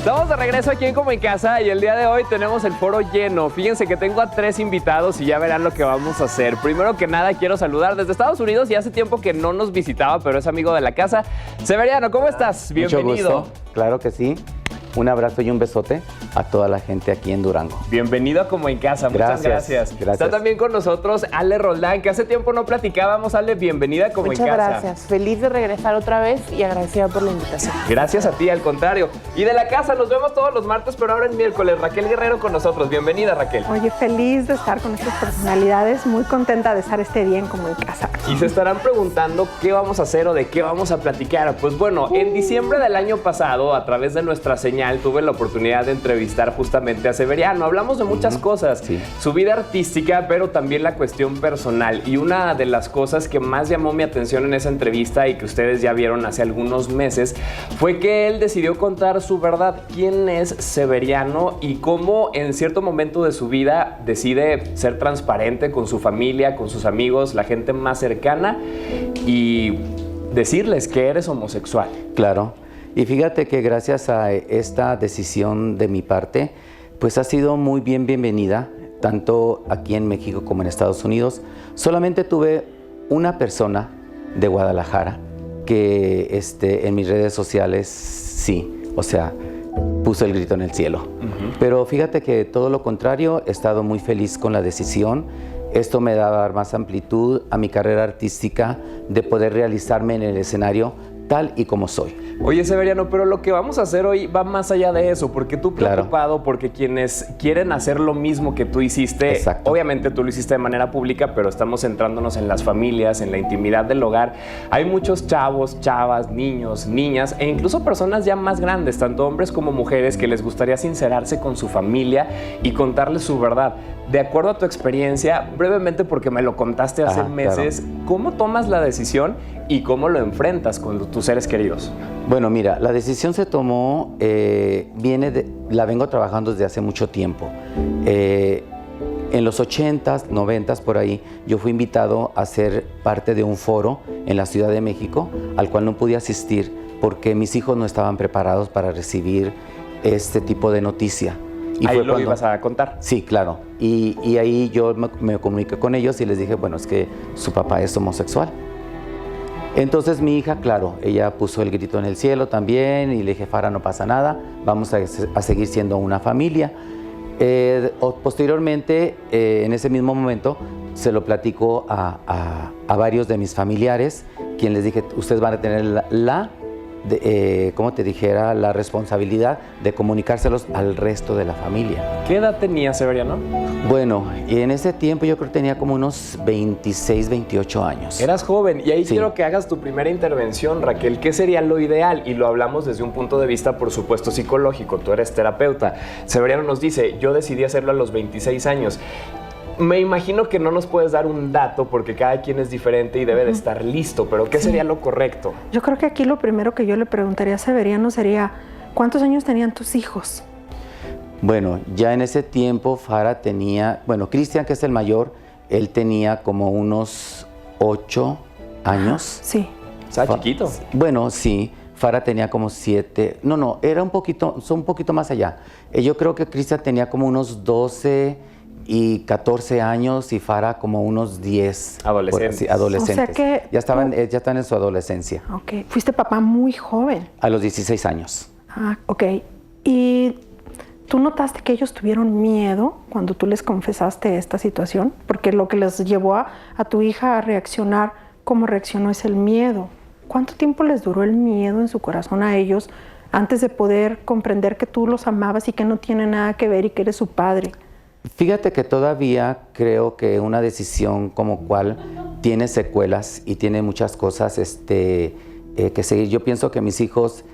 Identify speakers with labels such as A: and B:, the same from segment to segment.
A: Estamos de regreso aquí en Como en Casa y el día de hoy tenemos el foro lleno. Fíjense que tengo a 3 invitados y ya verán lo que vamos a hacer. Primero que nada quiero saludar desde Estados Unidos y hace tiempo que no nos visitaba, pero es amigo de la casa. Severiano, ¿cómo estás? Bienvenido.
B: Mucho gusto. Claro que sí. Un abrazo y un besote a toda la gente aquí en Durango.
A: Bienvenido a Como en Casa, muchas gracias. Está también con nosotros Ale Roldán, que hace tiempo no platicábamos. Ale, bienvenida a Como en Casa.
C: Muchas gracias, feliz de regresar otra vez y agradecida por la invitación.
A: Gracias a ti, al contrario. Y de la casa, nos vemos todos los martes, pero ahora es miércoles. Raquel Guerrero con nosotros, bienvenida Raquel.
D: Oye, feliz de estar con estas personalidades, muy contenta de estar este día en Como en Casa.
A: Y se estarán preguntando qué vamos a hacer o de qué vamos a platicar. Pues bueno, en diciembre del año pasado, a través de nuestra señal, tuve la oportunidad de entrevistar justamente a Severiano. Hablamos de muchas cosas,
B: sí.
A: Su vida artística, pero también la cuestión personal. Y una de las cosas que más llamó mi atención en esa entrevista y que ustedes ya vieron hace algunos meses, fue que él decidió contar su verdad. ¿Quién es Severiano y cómo en cierto momento de su vida decide ser transparente con su familia, con sus amigos, la gente más cercana y decirles que eres homosexual?
B: Claro. Y fíjate que gracias a esta decisión de mi parte, pues ha sido muy bienvenida, tanto aquí en México como en Estados Unidos. Solamente tuve una persona de Guadalajara que en mis redes sociales sí, o sea, puso el grito en el cielo. Pero fíjate que todo lo contrario, he estado muy feliz con la decisión. Esto me da a dar más amplitud a mi carrera artística, de poder realizarme en el escenario tal y como soy.
A: Oye, Severiano, pero lo que vamos a hacer hoy va más allá de eso, porque tú preocupado, porque quienes quieren hacer lo mismo que tú hiciste,
B: exacto,
A: obviamente tú lo hiciste de manera pública, pero estamos centrándonos en las familias, en la intimidad del hogar. Hay muchos chavos, chavas, niños, niñas e incluso personas ya más grandes, tanto hombres como mujeres, que les gustaría sincerarse con su familia y contarles su verdad. De acuerdo a tu experiencia, brevemente, porque me lo contaste hace meses, claro, ¿cómo tomas la decisión y cómo lo enfrentas con tus seres queridos?
B: Bueno, mira, la decisión se tomó, la vengo trabajando desde hace mucho tiempo. En los 80s, 90s, por ahí, yo fui invitado a ser parte de un foro en la Ciudad de México, al cual no pude asistir porque mis hijos no estaban preparados para recibir este tipo de noticia.
A: Y ahí lo ibas a contar.
B: Sí, claro. Y ahí yo me comuniqué con ellos y les dije, bueno, es que su papá es homosexual. Entonces mi hija, claro, ella puso el grito en el cielo también y le dije, Fara, no pasa nada, vamos a seguir siendo una familia. Posteriormente, en ese mismo momento, se lo platico a varios de mis familiares, quien les dije, ustedes van a tener como te dijera, la responsabilidad de comunicárselos al resto de la familia.
A: ¿Qué edad tenía Severiano?
B: Bueno, y en ese tiempo yo creo que tenía como unos 26, 28 años.
A: Eras joven y ahí
B: sí,
A: quiero que hagas tu primera intervención, Raquel. ¿Qué sería lo ideal? Y lo hablamos desde un punto de vista, por supuesto, psicológico. Tú eres terapeuta. Severiano nos dice, yo decidí hacerlo a los 26 años. Me imagino que no nos puedes dar un dato porque cada quien es diferente y debe de estar listo, pero ¿qué sería lo correcto?
D: Yo creo que aquí lo primero que yo le preguntaría a Severiano sería, ¿cuántos años tenían tus hijos?
B: Bueno, ya en ese tiempo Fara tenía, bueno, Cristian, que es el mayor, él tenía como unos 8 años.
D: Sí.
A: ¿Estaba chiquito?
B: Bueno, sí. Fara tenía como 7, era un poquito más allá. Yo creo que Cristian tenía como unos 12 y 14 años y Fara como unos 10.
A: Adolescentes.
B: Adolescentes.
D: O sea que
B: ya están en su adolescencia.
D: Ok. Fuiste papá muy joven.
B: A los 16 años.
D: Ah, ok. ¿Y tú notaste que ellos tuvieron miedo cuando tú les confesaste esta situación? Porque lo que les llevó a tu hija a reaccionar como reaccionó es el miedo. ¿Cuánto tiempo les duró el miedo en su corazón a ellos antes de poder comprender que tú los amabas y que no tiene nada que ver y que eres su padre?
B: Fíjate que todavía creo que una decisión como cual tiene secuelas y tiene muchas cosas que seguir. Yo pienso que mis hijos,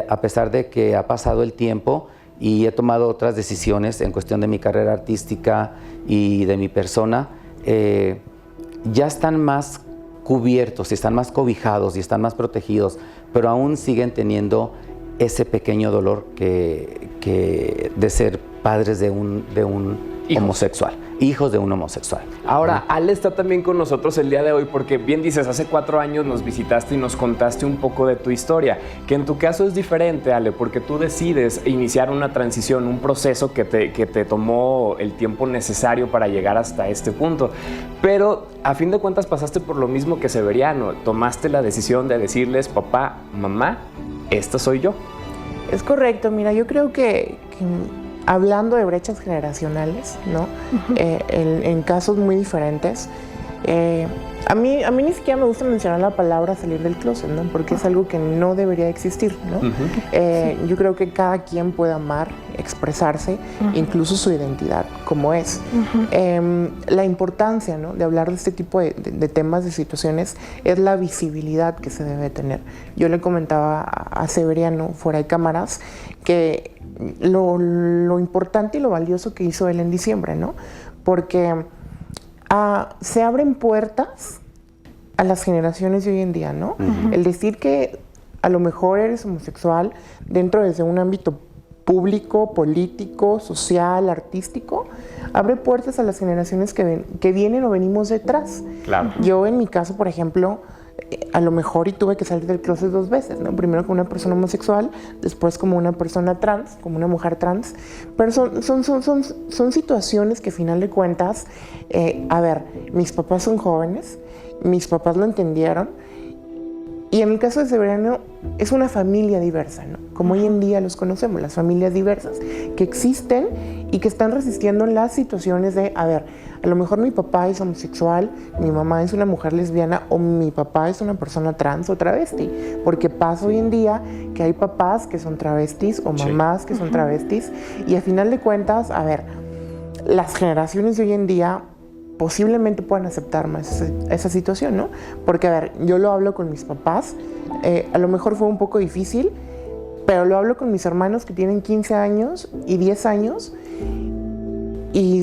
B: a pesar de que ha pasado el tiempo y he tomado otras decisiones en cuestión de mi carrera artística y de mi persona, ya están más cubiertos, están más cobijados y están más protegidos, pero aún siguen teniendo ese pequeño dolor de ser padres de un homosexual, hijos de un homosexual.
A: Ahora, Ale está también con nosotros el día de hoy porque bien dices, hace 4 años nos visitaste y nos contaste un poco de tu historia, que en tu caso es diferente, Ale, porque tú decides iniciar una transición, un proceso que te tomó el tiempo necesario para llegar hasta este punto. Pero a fin de cuentas pasaste por lo mismo que Severiano, tomaste la decisión de decirles, papá, mamá, esta soy yo.
C: Es correcto, mira, yo creo que hablando de brechas generacionales, ¿no? En casos muy diferentes, a mí ni siquiera me gusta mencionar la palabra salir del closet, ¿no? Porque es algo que no debería existir, ¿no? Yo creo que cada quien puede amar, expresarse, incluso su identidad, como es. La importancia, ¿no?, de hablar de este tipo de temas, de situaciones, es la visibilidad que se debe tener. Yo le comentaba a Severiano, fuera de cámaras, que lo importante y lo valioso que hizo él en diciembre, ¿no? Porque se abren puertas a las generaciones de hoy en día, ¿no? El decir que a lo mejor eres homosexual dentro desde un ámbito público, político, social, artístico, abre puertas a las generaciones que vienen o venimos detrás.
A: Claro.
C: Yo en mi caso, por ejemplo, a lo mejor tuve que salir del closet 2 veces, ¿no? Primero como una persona homosexual, después como una persona trans, como una mujer trans, pero son situaciones que, a final de cuentas, a ver, mis papás son jóvenes, mis papás lo entendieron, y en el caso de Severiano es una familia diversa, ¿no? Como hoy en día los conocemos, las familias diversas, que existen y que están resistiendo las situaciones de, a ver, a lo mejor mi papá es homosexual, mi mamá es una mujer lesbiana o mi papá es una persona trans o travesti, porque pasa hoy en día que hay papás que son travestis o mamás que son travestis, y a final de cuentas, a ver, las generaciones de hoy en día posiblemente puedan aceptar más esa situación, ¿no? Porque, a ver, yo lo hablo con mis papás, a lo mejor fue un poco difícil, pero lo hablo con mis hermanos que tienen 15 años y 10 años, y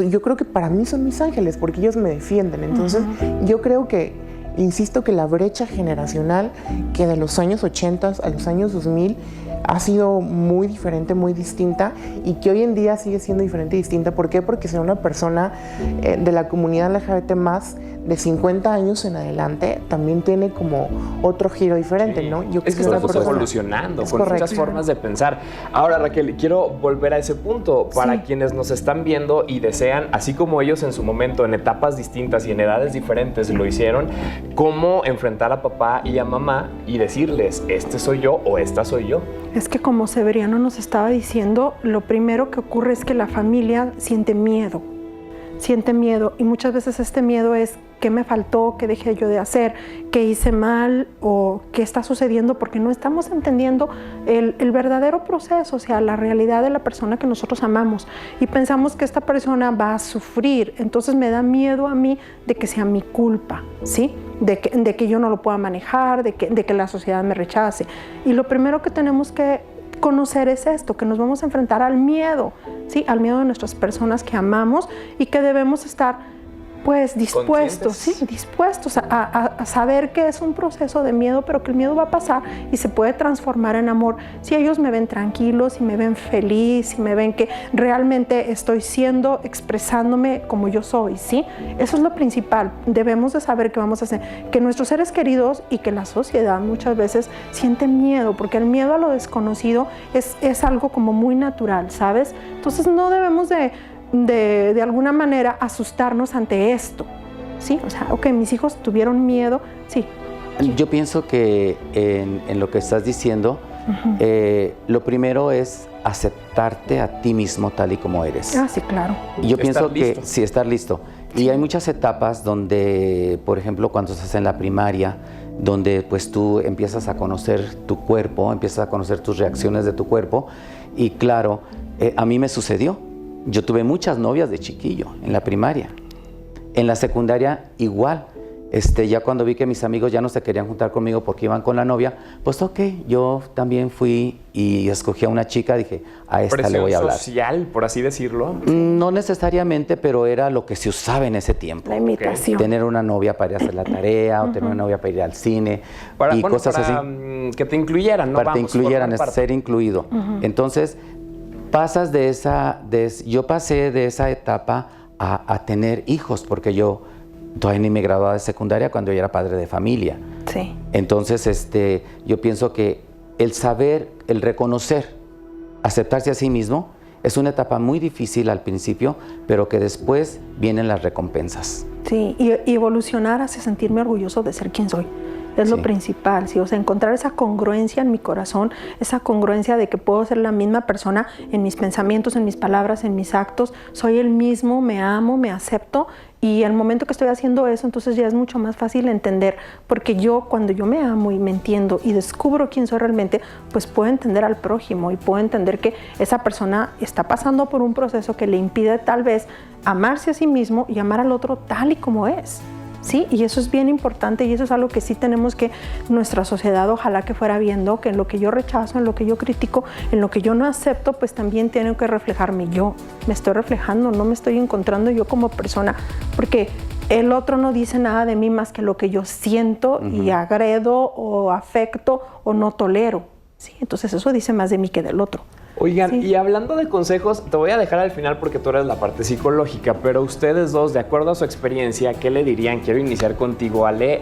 C: yo creo que para mí son mis ángeles, porque ellos me defienden. Entonces, yo creo que, insisto, que la brecha generacional que de los años 80 a los años 2000 ha sido muy diferente, muy distinta, y que hoy en día sigue siendo diferente y distinta. ¿Por qué? Porque ser una persona de la comunidad LGBT más de 50 años en adelante también tiene como otro giro diferente, ¿no?
A: Yo es que estamos evolucionando con muchas formas de pensar. Ahora, Raquel, quiero volver a ese punto. Para quienes nos están viendo y desean, así como ellos en su momento, en etapas distintas y en edades diferentes lo hicieron, cómo enfrentar a papá y a mamá y decirles, este soy yo o esta soy yo.
D: Es que, como Severiano nos estaba diciendo, lo primero que ocurre es que la familia siente miedo, y muchas veces este miedo es qué me faltó, qué dejé yo de hacer, qué hice mal o qué está sucediendo, porque no estamos entendiendo el verdadero proceso, o sea, la realidad de la persona que nosotros amamos, y pensamos que esta persona va a sufrir. Entonces me da miedo a mí de que sea mi culpa, ¿sí? De que yo no lo pueda manejar, de que la sociedad me rechace. Y lo primero que tenemos que conocer es esto, que nos vamos a enfrentar al miedo, ¿sí? Al miedo de nuestras personas que amamos, y que debemos estar pues dispuestos a saber que es un proceso de miedo, pero que el miedo va a pasar y se puede transformar en amor si ellos me ven tranquilo, si me ven feliz, si me ven que realmente estoy expresándome como yo soy, ¿sí? Eso es lo principal. Debemos de saber que vamos a hacer, que nuestros seres queridos y que la sociedad muchas veces sienten miedo, porque el miedo a lo desconocido es algo como muy natural, ¿sabes? Entonces no debemos de alguna manera asustarnos ante esto, ¿sí? O sea, ok, mis hijos tuvieron miedo, sí.
B: Yo pienso que en lo que estás diciendo, lo primero es aceptarte a ti mismo tal y como eres.
D: Ah, sí, claro.
B: Y yo pienso que sí, estar listo. Y hay muchas etapas donde, por ejemplo, cuando estás en la primaria, donde pues tú empiezas a conocer tu cuerpo, empiezas a conocer tus reacciones de tu cuerpo, y claro, a mí me sucedió. Yo tuve muchas novias de chiquillo en la primaria. En la secundaria igual. Ya cuando vi que mis amigos ya no se querían juntar conmigo porque iban con la novia, pues ok, yo también fui y escogí a una chica, dije, a esta le voy a hablar.
A: ¿Presión social, por así decirlo?
B: No necesariamente, pero era lo que se usaba en ese tiempo.
D: La imitación.
B: Tener una novia para ir a hacer la tarea, o tener una novia para ir al cine, cosas así.
A: Que te incluyeran, ¿no?
B: Para que te incluyeran, ser incluido. Entonces, pasas yo pasé de esa etapa a tener hijos, porque yo todavía ni me graduaba de secundaria cuando yo era padre de familia.
D: Sí.
B: Entonces, yo pienso que el saber, el reconocer, aceptarse a sí mismo, es una etapa muy difícil al principio, pero que después vienen las recompensas.
D: Sí, y evolucionar hace sentirme orgulloso de ser quien soy. Es lo principal, ¿sí? O sea, encontrar esa congruencia en mi corazón, esa congruencia de que puedo ser la misma persona en mis pensamientos, en mis palabras, en mis actos. Soy el mismo, me amo, me acepto, y al momento que estoy haciendo eso, entonces ya es mucho más fácil entender, porque cuando yo me amo y me entiendo y descubro quién soy realmente, pues puedo entender al prójimo y puedo entender que esa persona está pasando por un proceso que le impide tal vez amarse a sí mismo y amar al otro tal y como es. Sí, y eso es bien importante, y eso es algo que sí tenemos que nuestra sociedad ojalá que fuera viendo, que en lo que yo rechazo, en lo que yo critico, en lo que yo no acepto, pues también tiene que reflejarme yo. Me estoy reflejando, no me estoy encontrando yo como persona, porque el otro no dice nada de mí más que lo que yo siento y agredo o afecto o no tolero. Sí, entonces eso dice más de mí que del otro.
A: Oigan, y hablando de consejos, te voy a dejar al final porque tú eres la parte psicológica, pero ustedes dos, de acuerdo a su experiencia, ¿qué le dirían? Quiero iniciar contigo, Ale,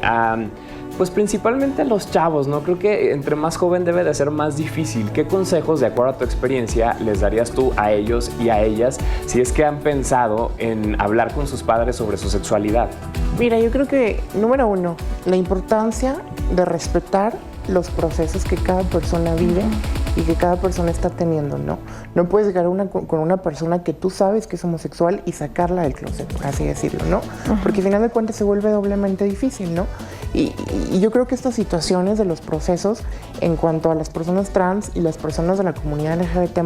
A: pues principalmente a los chavos, ¿no? Creo que entre más joven debe de ser más difícil. ¿Qué consejos, de acuerdo a tu experiencia, les darías tú a ellos y a ellas si es que han pensado en hablar con sus padres sobre su sexualidad?
C: Mira, yo creo que, número uno, la importancia de respetar los procesos que cada persona vive y que cada persona está teniendo, ¿no? No puedes llegar con una persona que tú sabes que es homosexual y sacarla del closet, por así decirlo, ¿no? Porque al final de cuentas se vuelve doblemente difícil, ¿no? Y yo creo que estas situaciones de los procesos en cuanto a las personas trans y las personas de la comunidad LGBT+,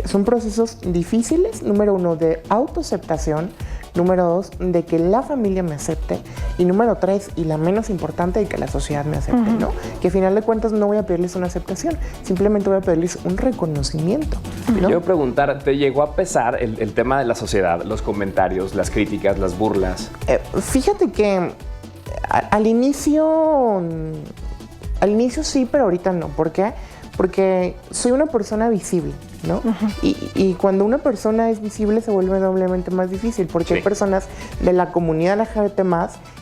C: son procesos difíciles, número uno, de autoaceptación, número dos, de que la familia me acepte, y número tres, y la menos importante, de que la sociedad me acepte, ¿no? Que al final de cuentas no voy a pedirles una aceptación, simplemente voy a pedirles un reconocimiento, ¿no?
A: Quiero preguntar, ¿te llegó a pesar el tema de la sociedad, los comentarios, las críticas, las burlas?
C: Fíjate que al inicio sí, pero ahorita no. ¿Por qué? Porque soy una persona visible, ¿no? Y cuando una persona es visible se vuelve doblemente más difícil, porque hay personas de la comunidad LGBT+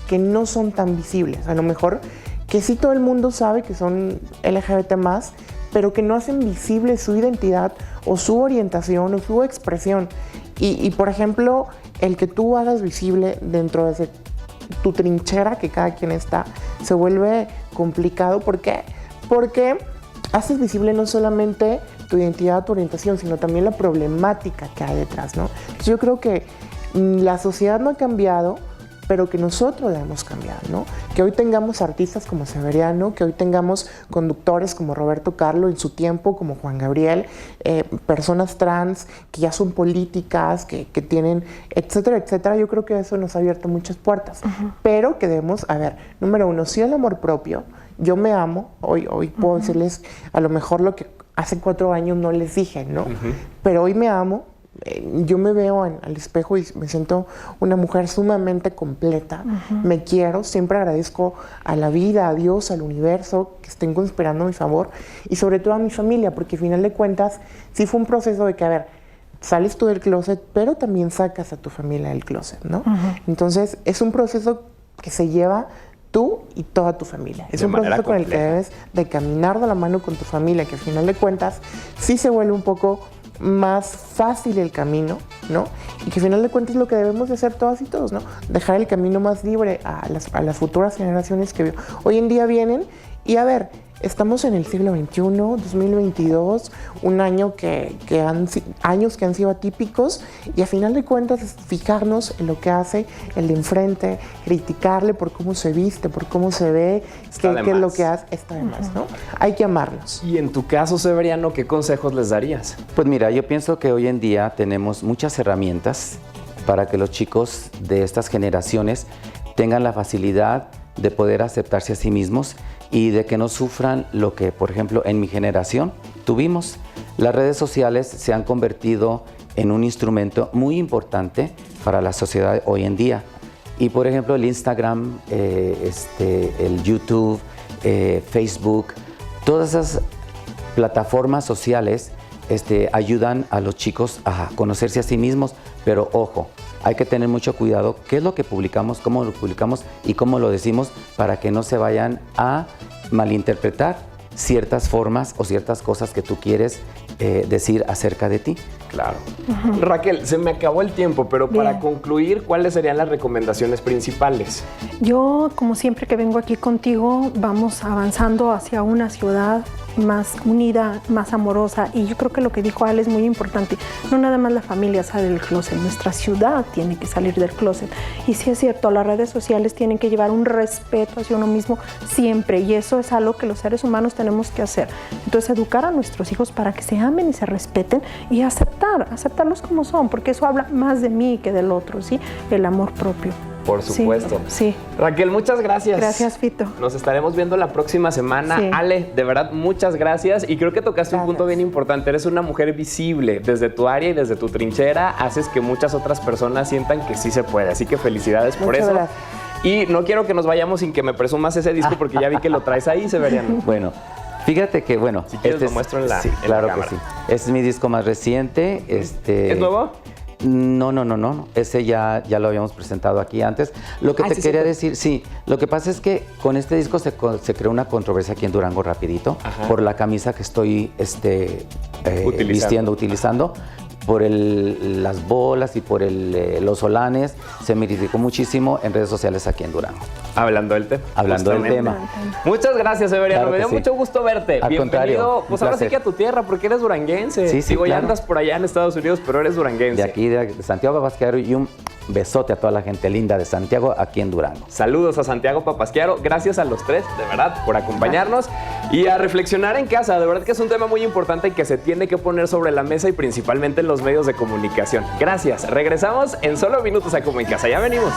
C: que no son tan visibles. A lo mejor que sí todo el mundo sabe que son LGBT+, pero que no hacen visible su identidad o su orientación o su expresión. Y por ejemplo, el que tú hagas visible dentro de tu trinchera que cada quien está, se vuelve complicado. ¿Por qué? Porque haces visible no solamente tu identidad, tu orientación, sino también la problemática que hay detrás, ¿no? Entonces yo creo que la sociedad no ha cambiado, pero que nosotros la hemos cambiado, ¿no? Que hoy tengamos artistas como Severiano, que hoy tengamos conductores como Roberto Carlo en su tiempo, como Juan Gabriel, personas trans que ya son políticas, que tienen, etcétera, etcétera. Yo creo que eso nos ha abierto muchas puertas, pero que debemos, número uno, sí el amor propio. Yo me amo, hoy puedo decirles a lo mejor lo que hace 4 años no les dije, ¿no? Pero hoy me amo, yo me veo al espejo y me siento una mujer sumamente completa, me quiero, siempre agradezco a la vida, a Dios, al universo que estén conspirando a mi favor y sobre todo a mi familia, porque al final de cuentas sí fue un proceso de que, sales tú del closet, pero también sacas a tu familia del closet, ¿no? Entonces es un proceso que se lleva tú y toda tu familia. Es un proceso con el que debes de caminar de la mano con tu familia, que al final de cuentas sí se vuelve un poco más fácil el camino, ¿no? Y que al final de cuentas es lo que debemos de hacer todas y todos, ¿no? Dejar el camino más libre a las futuras generaciones que hoy en día vienen. Y estamos en el siglo XXI, 2022, un año años que han sido atípicos, y a final de cuentas es fijarnos en lo que hace el de enfrente, criticarle por cómo se viste, por cómo se ve, qué es lo que hace, está de más, ¿no? Hay que amarnos.
A: Y en tu caso, Severiano, ¿qué consejos les darías?
B: Pues mira, yo pienso que hoy en día tenemos muchas herramientas para que los chicos de estas generaciones tengan la facilidad de poder aceptarse a sí mismos y de que no sufran lo que, por ejemplo, en mi generación tuvimos. Las redes sociales se han convertido en un instrumento muy importante para la sociedad hoy en día. Y, por ejemplo, el Instagram, el YouTube, Facebook, todas esas plataformas sociales ayudan a los chicos a conocerse a sí mismos, pero ojo, hay que tener mucho cuidado qué es lo que publicamos, cómo lo publicamos y cómo lo decimos para que no se vayan a malinterpretar ciertas formas o ciertas cosas que tú quieres decir acerca de ti.
A: Claro. Raquel, se me acabó el tiempo, pero para
D: Bien.
A: concluir, ¿cuáles serían las recomendaciones principales?
D: Yo, como siempre que vengo aquí contigo, vamos avanzando hacia una ciudad más unida, más amorosa, y yo creo que lo que dijo Ale es muy importante. No nada más la familia sale del closet, nuestra ciudad tiene que salir del closet. Y sí es cierto, las redes sociales tienen que llevar un respeto hacia uno mismo siempre, y eso es algo que los seres humanos tenemos que hacer. Entonces, educar a nuestros hijos para que se amen y se respeten y aceptarlos como son, porque eso habla más de mí que del otro, ¿sí? El amor propio.
A: Por supuesto.
D: Sí.
A: Raquel, muchas gracias.
D: Gracias, Fito.
A: Nos estaremos viendo la próxima semana.
D: Sí.
A: Ale, de verdad, muchas gracias. Y creo que tocaste un punto bien importante. Eres una mujer visible. Desde tu área y desde tu trinchera haces que muchas otras personas sientan que sí se puede. Así que felicidades por
C: Muchas
A: eso.
C: gracias.
A: Y no quiero que nos vayamos sin que me presumas ese disco porque ya vi que lo traes ahí, Severiano.
B: Bueno, fíjate que, bueno,
A: Si quieres, lo muestro en la-
B: sí,
A: en la
B: claro
A: cámara.
B: que sí. Este es mi disco más reciente.
A: ¿Es nuevo?
B: No. Ese ya lo habíamos presentado aquí antes. Lo que te
A: sí,
B: quería
A: cierto.
B: decir, sí, lo que pasa es que con este disco se creó una controversia aquí en Durango rapidito
A: Ajá.
B: por la camisa que estoy utilizando. Por las bolas y por los solanes, se me criticó muchísimo en redes sociales aquí en Durango.
A: Hablando del tema.
B: Hablando del
A: Justamente.
B: tema.
A: Muchas gracias, Severiano.
B: Claro
A: Me
B: que
A: dio
B: sí.
A: mucho gusto verte.
B: Al
A: Bienvenido.
B: contrario,
A: Pues
B: un
A: ahora sí
B: placer.
A: que a tu tierra, porque eres duranguense.
B: Sí,
A: Digo, ya
B: claro.
A: andas por allá en Estados Unidos, pero eres duranguense.
B: De aquí, de Santiago Papasquiaro, y un besote a toda la gente linda de Santiago aquí en Durango.
A: Saludos a Santiago Papasquiaro. Gracias a los tres, de verdad, por acompañarnos y a reflexionar en casa. De verdad que es un tema muy importante y que se tiene que poner sobre la mesa y principalmente en los medios de comunicación. Gracias. Regresamos en solo minutos a Como en Casa. Ya venimos.